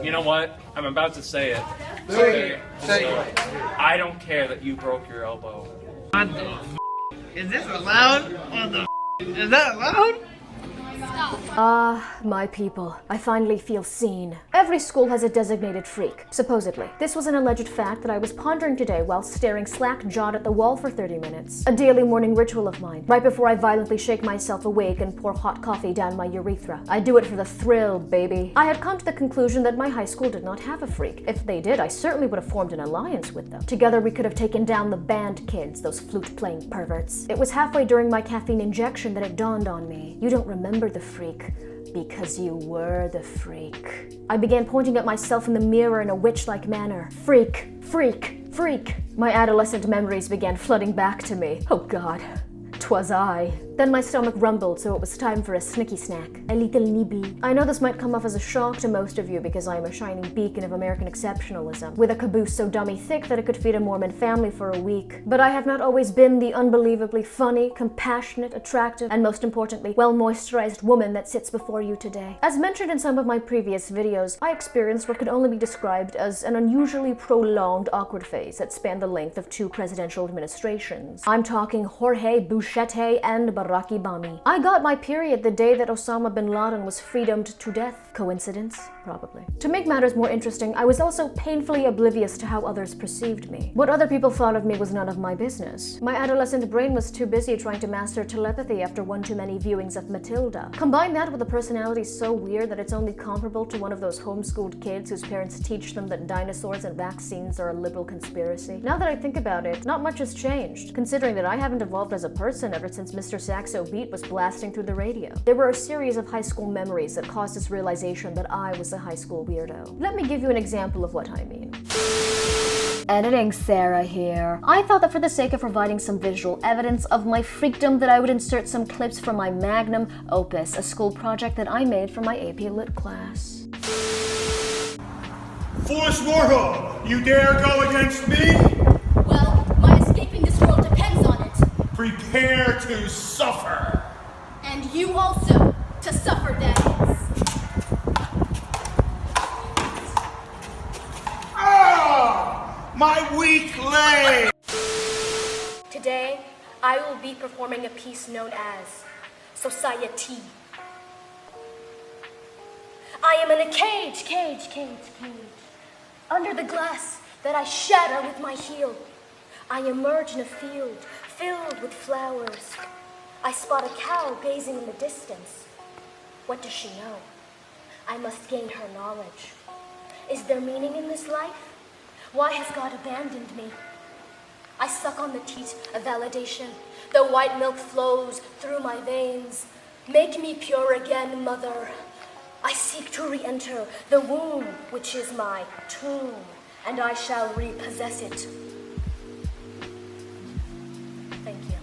You know what? I'm about to say it. Say it. I don't care that you broke your elbow. What the f***? Is this allowed? What the f***? Is that allowed? Ah, my people. I finally feel seen. Every school has a designated freak, supposedly. This was an alleged fact that I was pondering today while staring slack-jawed at the wall for 30 minutes. A daily morning ritual of mine, right before I violently shake myself awake and pour hot coffee down my urethra. I do it for the thrill, baby. I had come to the conclusion that my high school did not have a freak. If they did, I certainly would have formed an alliance with them. Together we could have taken down the band kids, those flute-playing perverts. It was halfway during my caffeine injection that it dawned on me. You don't remember the freak, because you were the freak. I began pointing at myself in the mirror in a witch-like manner. Freak, freak, freak. My adolescent memories began flooding back to me. Oh God, 'twas I. Then my stomach rumbled, so it was time for a snicky snack. A little nibble. I know this might come off as a shock to most of you because I am a shining beacon of American exceptionalism, with a caboose so dummy thick that it could feed a Mormon family for a week. But I have not always been the unbelievably funny, compassionate, attractive, and most importantly, well-moisturized woman that sits before you today. As mentioned in some of my previous videos, I experienced what could only be described as an unusually prolonged awkward phase that spanned the length of 2 presidential administrations. I'm talking Jorge Bushete and Barack Obama. I got my period the day that Osama bin Laden was freedomed to death. Coincidence? Probably. To make matters more interesting, I was also painfully oblivious to how others perceived me. What other people thought of me was none of my business. My adolescent brain was too busy trying to master telepathy after one too many viewings of Matilda. Combine that with a personality so weird that it's only comparable to one of those homeschooled kids whose parents teach them that dinosaurs and vaccines are a liberal conspiracy. Now that I think about it, not much has changed, considering that I haven't evolved as a person ever since Mr. Saxo Beat was blasting through the radio. There were a series of high school memories that caused this realization that I was a high school weirdo. Let me give you an example of what I mean. Editing Sarah here. I thought that for the sake of providing some visual evidence of my freakdom that I would insert some clips from my magnum opus, a school project that I made for my AP Lit class. Foolish mortal, you dare go against me? Well, my escaping this world depends on it. Prepare to suffer. And you also, to suffer that is. Ah! My weak leg! Today, I will be performing a piece known as Society. I am in a cage. Under the glass that I shatter with my heel. I emerge in a field filled with flowers. I spot a cow gazing in the distance. What does she know? I must gain her knowledge. Is there meaning in this life? Why has God abandoned me? I suck on the teat of validation. The white milk flows through my veins. Make me pure again, mother. I seek to re-enter the womb, which is my tomb, and I shall repossess it. Thank you.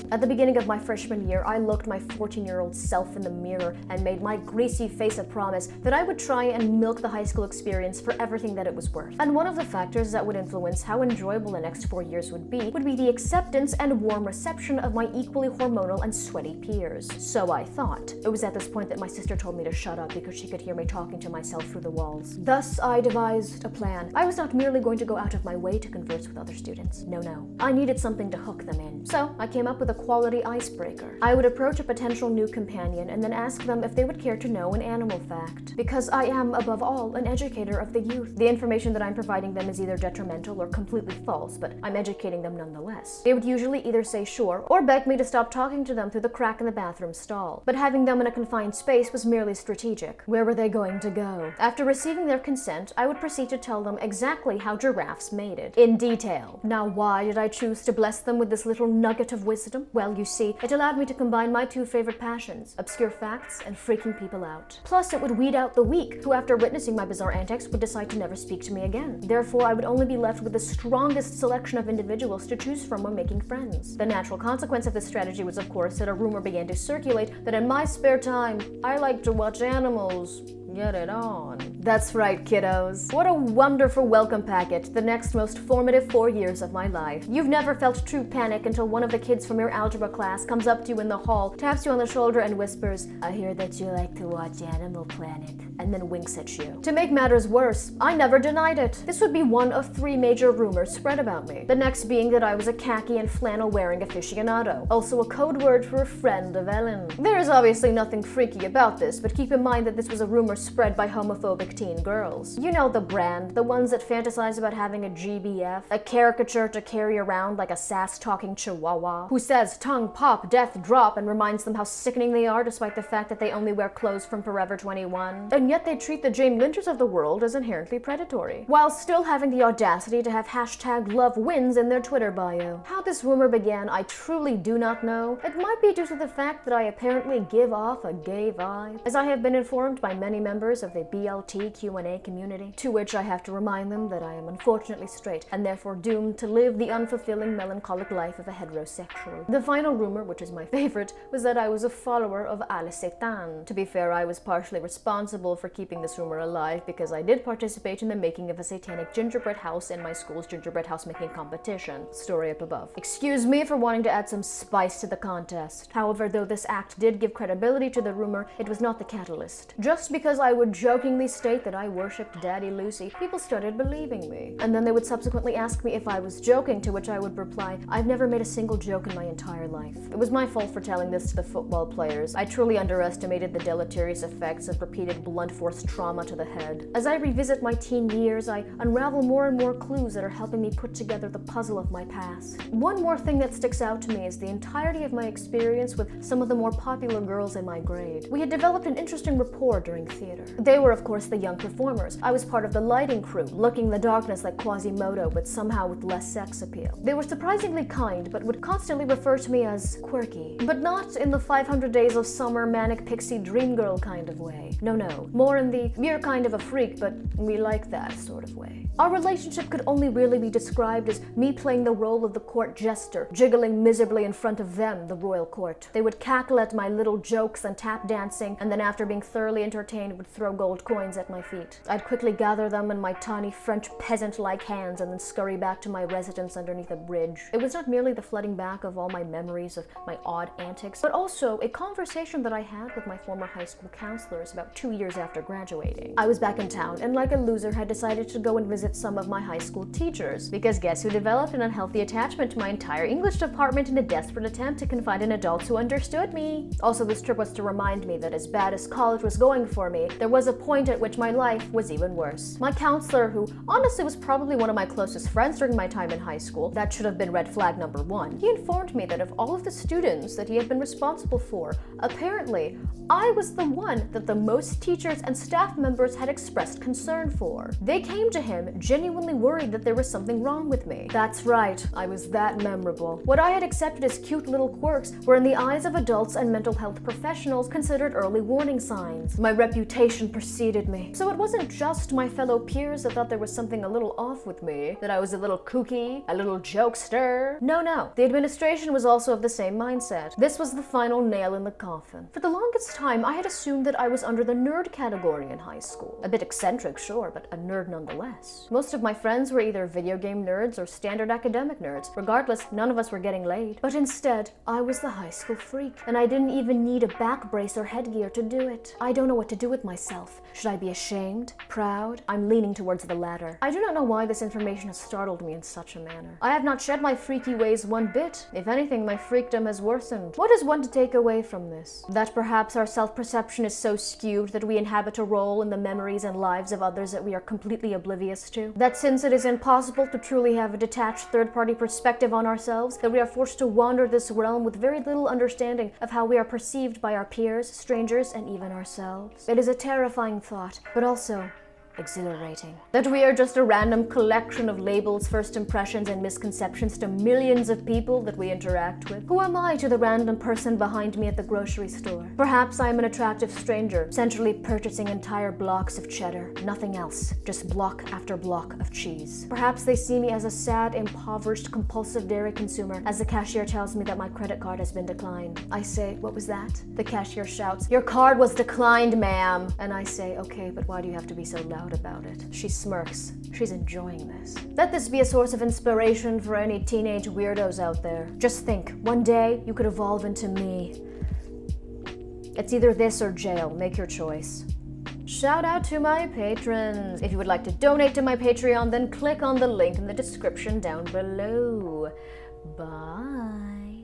At the beginning of my freshman year, I looked my 14-year-old self in the mirror and made my greasy face a promise that I would try and milk the high school experience for everything that it was worth. And one of the factors that would influence how enjoyable the next 4 years would be the acceptance and warm reception of my equally hormonal and sweaty peers. So I thought. It was at this point that my sister told me to shut up because she could hear me talking to myself through the walls. Thus, I devised a plan. I was not merely going to go out of my way to converse with other students. No. I needed something to hook them in. So I came up with a quality icebreaker. I would approach a potential new companion and then ask them if they would care to know an animal fact. Because I am, above all, an educator of the youth. The information that I'm providing them is either detrimental or completely false, but I'm educating them nonetheless. They would usually either say sure or beg me to stop talking to them through the crack in the bathroom stall. But having them in a confined space was merely strategic. Where were they going to go? After receiving their consent, I would proceed to tell them exactly how giraffes mated, in detail. Now, why did I choose to bless them with this little nugget of wisdom? Well, you see, it allowed me to combine my 2 favorite passions, obscure facts and freaking people out. Plus, it would weed out the weak, who after witnessing my bizarre antics would decide to never speak to me again. Therefore, I would only be left with the strongest selection of individuals to choose from when making friends. The natural consequence of this strategy was, of course, that a rumor began to circulate that in my spare time, I like to watch animals Get it on. That's right, kiddos. What a wonderful welcome packet, the next most formative 4 years of my life. You've never felt true panic until one of the kids from your algebra class comes up to you in the hall, taps you on the shoulder and whispers, "I hear that you like to watch Animal Planet," and then winks at you. To make matters worse, I never denied it. This would be one of 3 major rumors spread about me. The next being that I was a khaki and flannel wearing aficionado, also a code word for a friend of Ellen. There is obviously nothing freaky about this, but keep in mind that this was a rumor spread by homophobic teen girls. You know the brand, the ones that fantasize about having a GBF, a caricature to carry around like a sass-talking chihuahua, who says tongue pop, death drop, and reminds them how sickening they are despite the fact that they only wear clothes from Forever 21. And yet they treat the Jane Lynchers of the world as inherently predatory, while still having the audacity to have hashtag love wins in their Twitter bio. How this rumor began, I truly do not know. It might be due to the fact that I apparently give off a gay vibe, as I have been informed by many members of the BLTQ&A community, to which I have to remind them that I am unfortunately straight, and therefore doomed to live the unfulfilling melancholic life of a heterosexual. The final rumor, which is my favorite, was that I was a follower of Alice Satan. To be fair, I was partially responsible for keeping this rumor alive because I did participate in the making of a satanic gingerbread house in my school's gingerbread house making competition. Story up above. Excuse me for wanting to add some spice to the contest. However, though this act did give credibility to the rumor, it was not the catalyst. Just because I would jokingly state that I worshipped Daddy Lucy, people started believing me. And then they would subsequently ask me if I was joking, to which I would reply, "I've never made a single joke in my entire life." It was my fault for telling this to the football players. I truly underestimated the deleterious effects of repeated blunt force trauma to the head. As I revisit my teen years, I unravel more and more clues that are helping me put together the puzzle of my past. One more thing that sticks out to me is the entirety of my experience with some of the more popular girls in my grade. We had developed an interesting rapport during theater. They were, of course, the young performers. I was part of the lighting crew, looking in the darkness like Quasimodo, but somehow with less sex appeal. They were surprisingly kind, but would constantly refer to me as quirky. But not in the 500 Days of Summer manic pixie dream girl kind of way. No, more in the "you're kind of a freak, but we like that" sort of way. Our relationship could only really be described as me playing the role of the court jester, jiggling miserably in front of them, the royal court. They would cackle at my little jokes and tap dancing, and then after being thoroughly entertained would throw gold coins at my feet. I'd quickly gather them in my tiny French peasant-like hands and then scurry back to my residence underneath a bridge. It was not merely the flooding back of all my memories of my odd antics, but also a conversation that I had with my former high school counselors about 2 years after graduating. I was back in town and like a loser had decided to go and visit some of my high school teachers, because guess who developed an unhealthy attachment to my entire English department in a desperate attempt to confide in adults who understood me. Also, this trip was to remind me that as bad as college was going for me, there was a point at which my life was even worse. My counselor, who honestly was probably one of my closest friends during my time in high school, that should have been red flag number 1, he informed me that of all of the students that he had been responsible for, apparently, I was the one that the most teachers and staff members had expressed concern for. They came to him genuinely worried that there was something wrong with me. That's right, I was that memorable. What I had accepted as cute little quirks were in the eyes of adults and mental health professionals considered early warning signs. My reputation preceded me. So it wasn't just my fellow peers that thought there was something a little off with me, that I was a little kooky, a little jokester. No. The administration was also of the same mindset. This was the final nail in the coffin. For the longest time, I had assumed that I was under the nerd category in high school. A bit eccentric, sure, but a nerd nonetheless. Most of my friends were either video game nerds or standard academic nerds. Regardless, none of us were getting laid. But instead, I was the high school freak, and I didn't even need a back brace or headgear to do it. I don't know what to do with myself. Should I be ashamed? Proud? I'm leaning towards the latter. I do not know why this information has startled me in such a manner. I have not shed my freaky ways one bit. If anything, my freakdom has worsened. What is one to take away from this? That perhaps our self-perception is so skewed that we inhabit a role in the memories and lives of others that we are completely oblivious to? That since it is impossible to truly have a detached third-party perspective on ourselves, that we are forced to wander this realm with very little understanding of how we are perceived by our peers, strangers, and even ourselves? It is a terrifying thought, but also exhilarating. That we are just a random collection of labels, first impressions, and misconceptions to millions of people that we interact with. Who am I to the random person behind me at the grocery store? Perhaps I am an attractive stranger, centrally purchasing entire blocks of cheddar. Nothing else, just block after block of cheese. Perhaps they see me as a sad, impoverished, compulsive dairy consumer as the cashier tells me that my credit card has been declined. I say, what was that? The cashier shouts, your card was declined, ma'am. And I say, okay, but why do you have to be so loud about it? She smirks. She's enjoying this. Let this be a source of inspiration for any teenage weirdos out there. Just think, one day you could evolve into me. It's either this or jail. Make your choice. Shout out to my patrons. If you would like to donate to my Patreon, then click on the link in the description down below. Bye.